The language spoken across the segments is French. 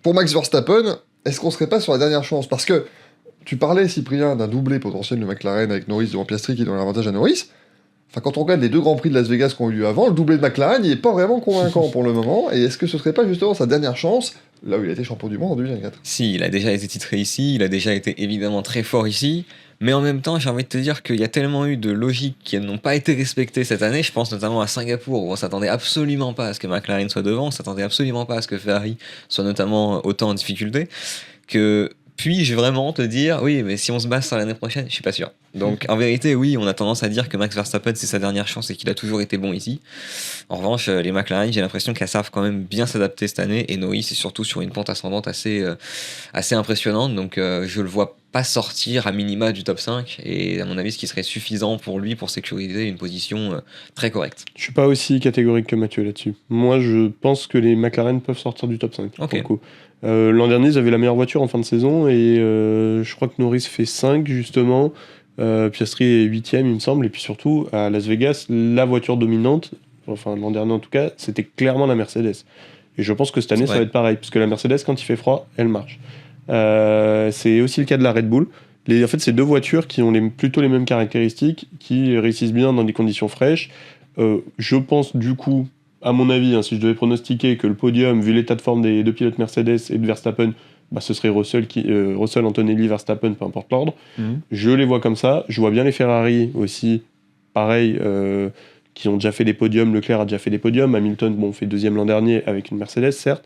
pour Max Verstappen, est-ce qu'on serait pas sur la dernière chance? Parce que tu parlais, Cyprien, d'un doublé potentiel de McLaren avec Norris devant Piastri qui donne l'avantage à Norris. Enfin, quand on regarde les deux Grands Prix de Las Vegas qui ont eu lieu avant, le doublé de McLaren, il est pas vraiment convaincant pour le moment. Et est-ce que ce serait pas justement sa dernière chance, là où il a été champion du monde en 2024? Si, il a déjà été titré ici, il a déjà été évidemment très fort ici, mais en même temps, j'ai envie de te dire qu'il y a tellement eu de logiques qui n'ont pas été respectées cette année, je pense notamment à Singapour, où on s'attendait absolument pas à ce que McLaren soit devant, on s'attendait absolument pas à ce que Ferrari soit notamment autant en difficulté, que puis-je vraiment te dire, oui, mais si on se base sur l'année prochaine, je suis pas sûr. Donc en vérité, oui, on a tendance à dire que Max Verstappen c'est sa dernière chance et qu'il a toujours été bon ici. En revanche, les McLaren, j'ai l'impression qu'elles savent quand même bien s'adapter cette année, et Norris est surtout sur une pente ascendante assez impressionnante, donc je le vois pas sortir à minima du top 5, et à mon avis ce qui serait suffisant pour lui pour sécuriser une position très correcte. Je suis pas aussi catégorique que Mathieu là-dessus. Moi, je pense que les McLaren peuvent sortir du top 5. Ok. Pour le coup. L'an dernier, ils avaient la meilleure voiture en fin de saison, et je crois que Norris fait 5 justement. Piastri est 8ème, il me semble, et puis surtout, à Las Vegas, la voiture dominante, enfin l'an dernier en tout cas, c'était clairement la Mercedes. Et je pense que cette année, ça va être pareil, parce que la Mercedes, quand il fait froid, elle marche. C'est aussi le cas de la Red Bull. En fait, c'est deux voitures qui ont plutôt les mêmes caractéristiques, qui réussissent bien dans des conditions fraîches. Je pense du coup, à mon avis, hein, si je devais pronostiquer que le podium, vu l'état de forme des deux pilotes Mercedes et de Verstappen, bah, ce serait Russell, Antonelli, Verstappen, peu importe l'ordre. Je les vois comme ça. Je vois bien les Ferrari aussi, pareil, qui ont déjà fait des podiums. Leclerc a déjà fait des podiums. Hamilton, fait deuxième l'an dernier avec une Mercedes, certes.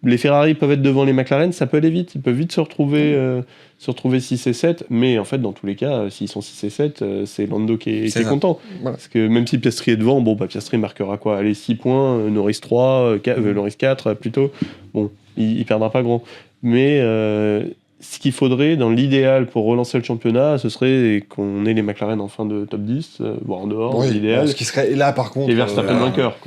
Les Ferrari peuvent être devant les McLaren, ça peut aller vite. Ils peuvent vite se retrouver 6 et 7. Mais en fait, dans tous les cas, s'ils sont 6 et 7, c'est Lando qui est content. Voilà. Parce que même si Piastri est devant, Piastri marquera quoi? Allez, 6 points, Norris 3, Norris 4 plutôt. Bon, il perdra pas grand. Mais ce qu'il faudrait, dans l'idéal pour relancer le championnat, ce serait qu'on ait les McLaren en fin de top 10, voire en dehors, Oui, l'idéal. ce qui serait là par contre. Et Verstappen vainqueur.